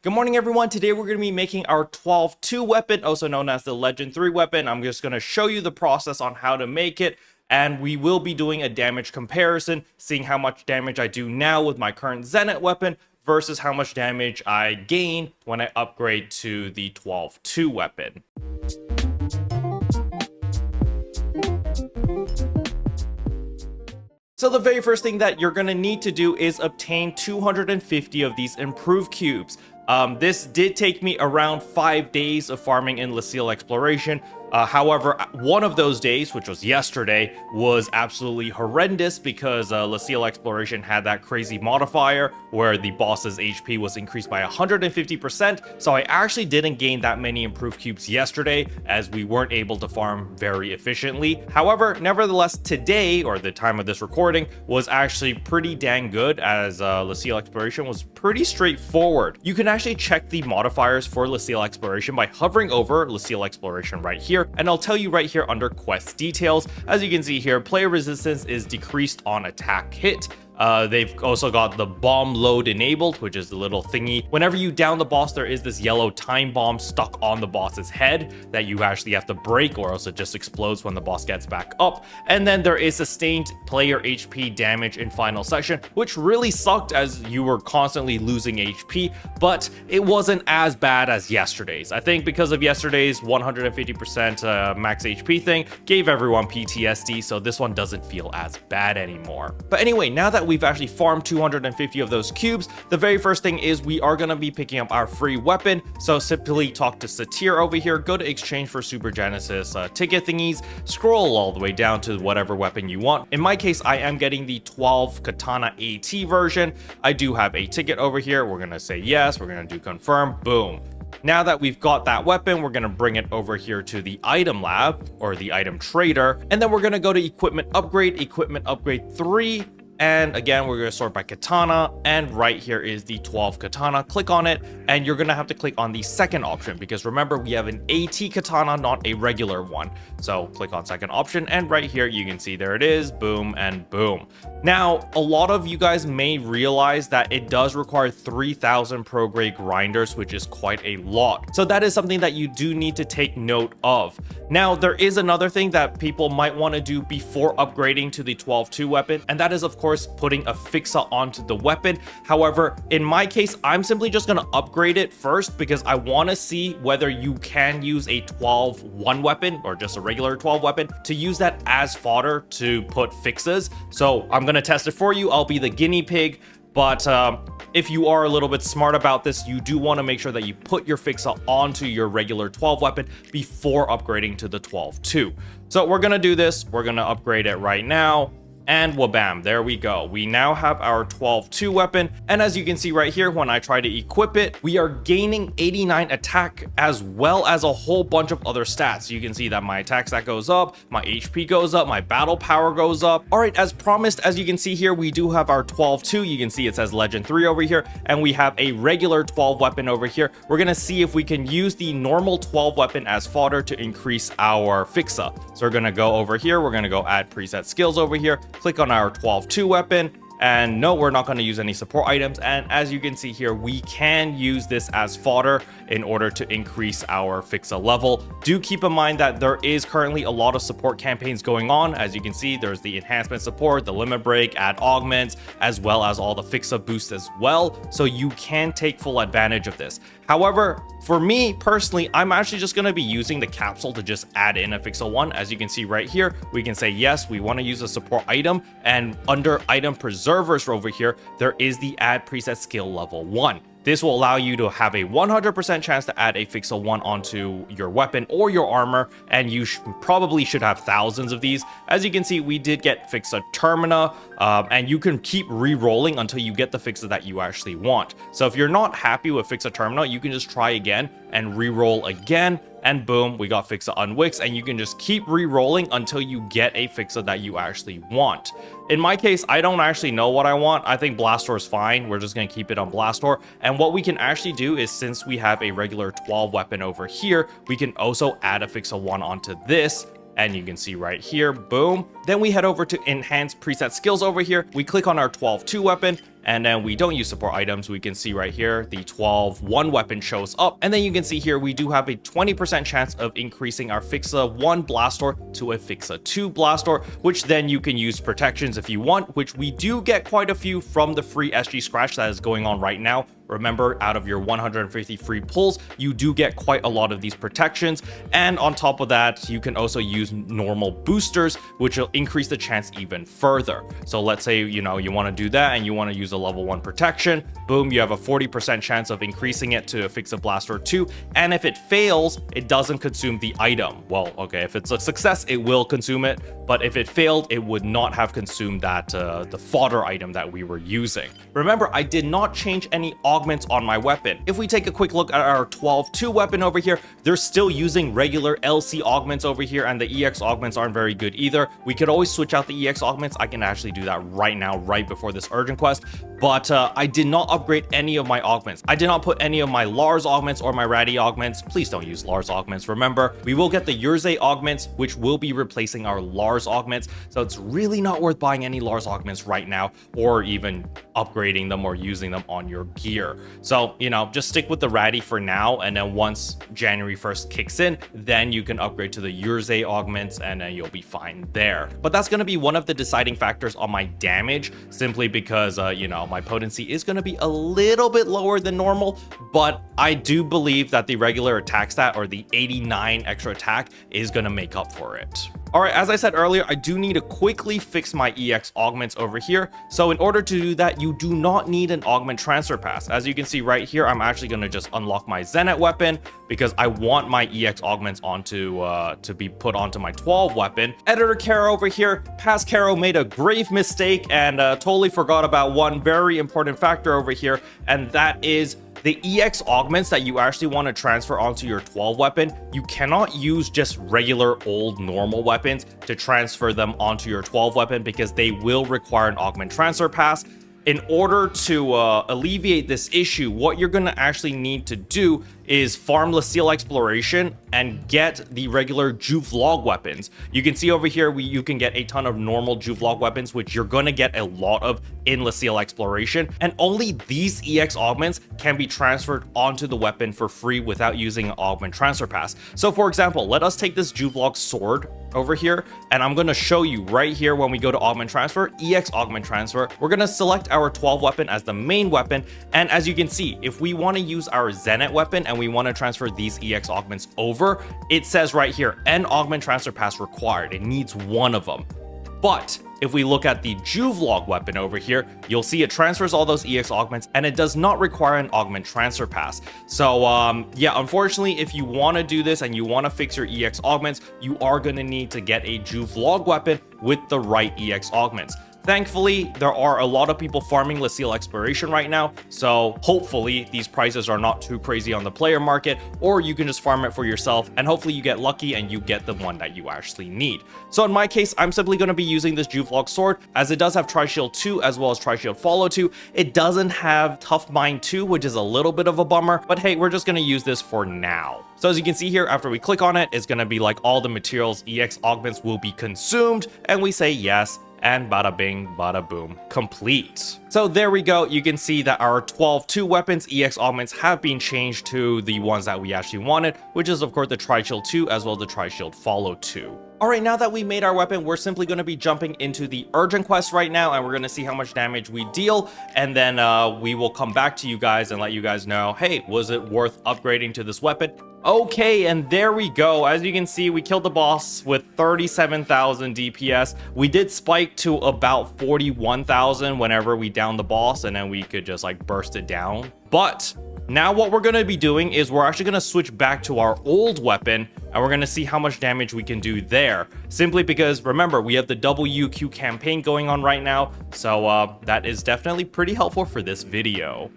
Good morning, everyone. Today we're going to be making our Twaalv 2 weapon, also known as the Legend 3 weapon. I'm just going to show you the process on how to make it, and we will be doing a damage comparison, seeing how much damage I do now with my current Zenith weapon versus how much damage I gain when I upgrade to the Twaalv 2 weapon. So the very first thing that you're going to need to do is obtain 250 of these improved cubes. This did take me around 5 days of farming in Lucille Exploration. However, one of those days, which was yesterday, was absolutely horrendous because Lucille Exploration had that crazy modifier where the boss's HP was increased by 150%. So I actually didn't gain that many improved cubes yesterday as we weren't able to farm very efficiently. However, nevertheless, today, or the time of this recording, was actually pretty dang good as Lucille Exploration was pretty straightforward. You can actually check the modifiers for Lucille Exploration by hovering over Lucille Exploration right here. And I'll tell you right here under quest details. As you can see here, player resistance is decreased on attack hit. They've also got the bomb load enabled, which is the little thingy. Whenever you down the boss, there is this yellow time bomb stuck on the boss's head that you actually have to break, or else it just explodes when the boss gets back up. And then there is sustained player HP damage in final section, which really sucked as you were constantly losing HP, but it wasn't as bad as yesterday's. I think because of yesterday's 150% max HP thing gave everyone PTSD, so this one doesn't feel as bad anymore. But anyway, now that we've actually farmed 250 of those cubes, the very first thing is we are going to be picking up our free weapon. So simply talk to Satir over here, go to exchange for Super Genesis ticket thingies, scroll all the way down to whatever weapon you want. In my case, I am getting the Twaalv Katana AT version. I do have a ticket over here. We're going to say yes, we're going to do confirm, boom. Now that we've got that weapon, we're going to bring it over here to the item lab or the item trader, and then we're going to go to equipment upgrade 3. And again, we're going to sort by katana, and right here is the Twaalv katana. Click on it, and you're going to have to click on the second option because remember, we have an AT katana, not a regular one. So click on second option, and right here you can see there it is, boom and boom. Now, a lot of you guys may realize that it does require 3,000 pro grade grinders, which is quite a lot. So that is something that you do need to take note of. Now, there is another thing that people might want to do before upgrading to the Twaalv 2 weapon, and that is of course putting a FIXA onto the weapon. However, in my case, I'm simply just going to upgrade it first because I want to see whether you can use a Twaalv 1 weapon or just a regular Twaalv weapon to use that as fodder to put FIXAs. So I'm going to test it for you. I'll be the guinea pig. But if you are a little bit smart about this, you do want to make sure that you put your FIXA onto your regular Twaalv weapon before upgrading to the Twaalv 2. So we're going to do this. We're going to upgrade it right now. And wabam, there we go. We now have our Twaalv 2 weapon. And as you can see right here, when I try to equip it, we are gaining 89 attack as well as a whole bunch of other stats. You can see that my attack stat goes up, my HP goes up, my battle power goes up. All right, as promised, as you can see here, we do have our Twaalv 2. You can see it says Legend 3 over here, and we have a regular Twaalv weapon over here. We're going to see if we can use the normal Twaalv weapon as fodder to increase our FIXA. So we're going to go over here. We're going to go add preset skills over here. Click on our Twaalv 2 weapon, and no, we're not going to use any support items. And as you can see here, we can use this as fodder in order to increase our FIXA level. Do keep in mind that there is currently a lot of support campaigns going on. As you can see, there's the enhancement support, the limit break, add augments, as well as all the FIXA boosts as well. So you can take full advantage of this. However, for me personally, I'm actually just going to be using the capsule to just add in a FIXA 1. As you can see right here, we can say, yes, we want to use a support item. And under item preservers over here, there is the add preset skill level 1. This will allow you to have a 100% chance to add a FIXA 1 onto your weapon or your armor, and you probably should have thousands of these. As you can see, we did get FIXA Termina, and you can keep re-rolling until you get the FIXA that you actually want. So if you're not happy with FIXA Termina, you can just try again and re-roll again, and boom, we got FIXA Unwix, and you can just keep re-rolling until you get a FIXA that you actually want. In my case, I don't actually know what I want. I think Blastor is fine. We're just going to keep it on Blastor. And what we can actually do is, since we have a regular Twaalv weapon over here, we can also add a FIXA 1 onto this. And you can see right here, boom. Then we head over to enhance preset skills over here. We click on our Twaalv 2 weapon, and then we don't use support items, we can see right here the Twaalv 1 weapon shows up, and then you can see here we do have a 20% chance of increasing our FIXA 1 Blastor to a FIXA 2 Blastor, which then you can use protections if you want, which we do get quite a few from the free SG scratch that is going on right now. Remember, out of your 150 free pulls, you do get quite a lot of these protections. And on top of that, you can also use normal boosters, which will increase the chance even further. So let's say, you want to do that and you want to use a level 1 protection. Boom, you have a 40% chance of increasing it to a FIXA Blastor 2. And if it fails, it doesn't consume the item. Well, okay, if it's a success, it will consume it. But if it failed, it would not have consumed that the fodder item that we were using. Remember, I did not change any augments on my weapon. If we take a quick look at our Twaalv 2 weapon over here, they're still using regular LC augments over here, and the EX augments aren't very good either. We could always switch out the EX augments. I can actually do that right now, right before this urgent quest. But I did not upgrade any of my augments. I did not put any of my Lars augments or my Ratty augments. Please don't use Lars augments. Remember, we will get the Yurze augments, which will be replacing our Lars augments. So it's really not worth buying any Lars augments right now, or even upgrading them or using them on your gear. So, just stick with the Ratty for now. And then once January 1st kicks in, then you can upgrade to the Yurze augments and then you'll be fine there. But that's going to be one of the deciding factors on my damage, simply because, my potency is going to be a little bit lower than normal, but I do believe that the regular attack stat, or the 89 extra attack, is going to make up for it. All right, as I said earlier, I do need to quickly fix my EX augments over here. So in order to do that, you do not need an augment transfer pass. As you can see right here, I'm actually going to just unlock my Zenit weapon because I want my EX augments to be put onto my Twaalv weapon. Editor Kero over here, past Kero made a grave mistake and totally forgot about one very important factor over here, and that is the EX augments that you actually want to transfer onto your Twaalv weapon. You cannot use just regular old normal weapons to transfer them onto your Twaalv weapon because they will require an augment transfer pass. In order to alleviate this issue, what you're going to actually need to do is farm LaCille Exploration and get the regular Twaalv weapons. You can see over here, you can get a ton of normal Twaalv weapons, which you're going to get a lot of in LaCille Exploration. And only these EX augments can be transferred onto the weapon for free without using an augment transfer pass. So for example, let us take this Twaalv sword over here, and I'm going to show you right here when we go to augment transfer, EX augment transfer. We're going to select our Twaalv weapon as the main weapon. And as you can see, if we want to use our Zenit weapon and we want to transfer these EX augments over, it says right here, an augment transfer pass required. It needs one of them. But if we look at the Twaalv weapon over here, you'll see it transfers all those EX augments and it does not require an augment transfer pass. So yeah, unfortunately, if you want to do this and you want to fix your EX augments, you are going to need to get a Twaalv weapon with the right EX augments. Thankfully, there are a lot of people farming LaCille Exploration right now, so hopefully these prices are not too crazy on the player market, or you can just farm it for yourself and hopefully you get lucky and you get the one that you actually need. So in my case, I'm simply going to be using this Twaalv sword, as it does have Tri-Shield 2 as well as Tri-Shield Follow 2. It doesn't have Tough Mind 2, which is a little bit of a bummer, but hey, we're just going to use this for now. So as you can see here, after we click on it, it's going to be like all the materials EX augments will be consumed, and we say yes. And bada bing, bada boom, complete. So there we go. You can see that our Twaalv 2 weapons EX augments have been changed to the ones that we actually wanted, which is of course the Tri-Shield 2 as well as the Tri-Shield Follow 2. Alright, now that we made our weapon, we're simply going to be jumping into the urgent quest right now, and we're going to see how much damage we deal, and then we will come back to you guys and let you guys know, hey, was it worth upgrading to this weapon? Okay, and there we go. As you can see, we killed the boss with 37,000 DPS. We did spike to about 41,000 whenever we downed the boss, and then we could just like burst it down. But now what we're going to be doing is we're actually going to switch back to our old weapon, and we're going to see how much damage we can do there. Simply because, remember, we have the WQ campaign going on right now, so that is definitely pretty helpful for this video.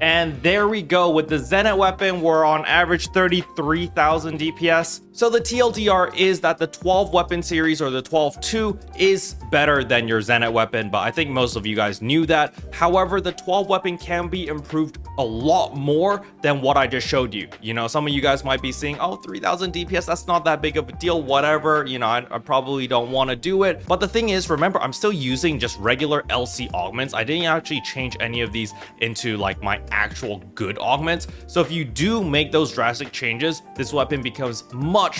And there we go. With the Zenith weapon, we're on average 33,000 DPS. So the TLDR is that the Twaalv weapon series, or the Twaalv 2, is better than your Zenith weapon, but I think most of you guys knew that. However, the Twaalv weapon can be improved a lot more than what I just showed you. You know, some of you guys might be saying, oh, 3,000 DPS, that's not that big of a deal, whatever. You know, I probably don't want to do it. But the thing is, remember, I'm still using just regular LC augments. I didn't actually change any of these into like my actual good augments. So if you do make those drastic changes, this weapon becomes much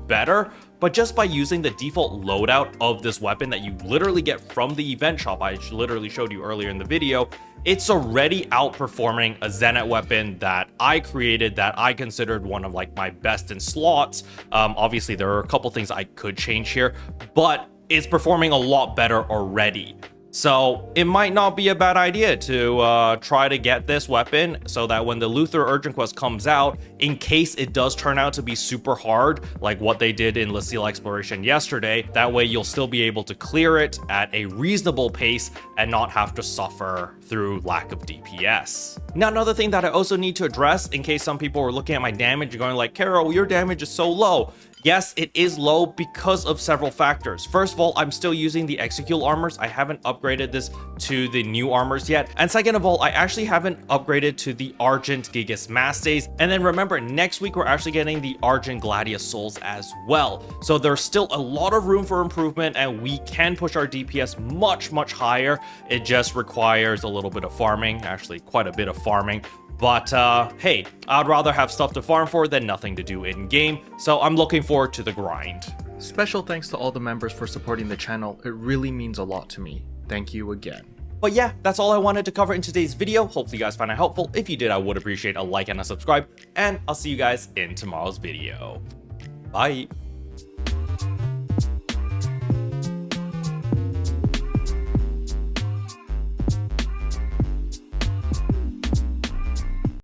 better. But just by using the default loadout of this weapon that you literally get from the event shop, I literally showed you earlier in the video, it's already outperforming a Zenith weapon that I created, that I considered one of like my best in slots. Obviously there are a couple things I could change here, but it's performing a lot better already. So it might not be a bad idea to try to get this weapon so that when the Luther Urgent Quest comes out, in case it does turn out to be super hard, like what they did in Lucille Exploration yesterday, that way you'll still be able to clear it at a reasonable pace and not have to suffer through lack of DPS. Now, another thing that I also need to address, in case some people are looking at my damage and going like, Kero, your damage is so low. Yes, it is low because of several factors. First of all, I'm still using the Execute armors. I haven't upgraded this to the new armors yet. And second of all, I actually haven't upgraded to the Argent Gigas Mastes. And then remember, next week we're actually getting the Argent Gladius Souls as well. So there's still a lot of room for improvement, and we can push our DPS much higher. It just requires a little bit of farming, actually quite a bit of farming. But hey, I'd rather have stuff to farm for than nothing to do in game, so I'm looking forward to the grind. Special thanks to all the members for supporting the channel. It really means a lot to me. Thank you again. But yeah, that's all I wanted to cover in today's video. Hopefully you guys found it helpful. If you did, I would appreciate a like and a subscribe, and I'll see you guys in tomorrow's video. Bye.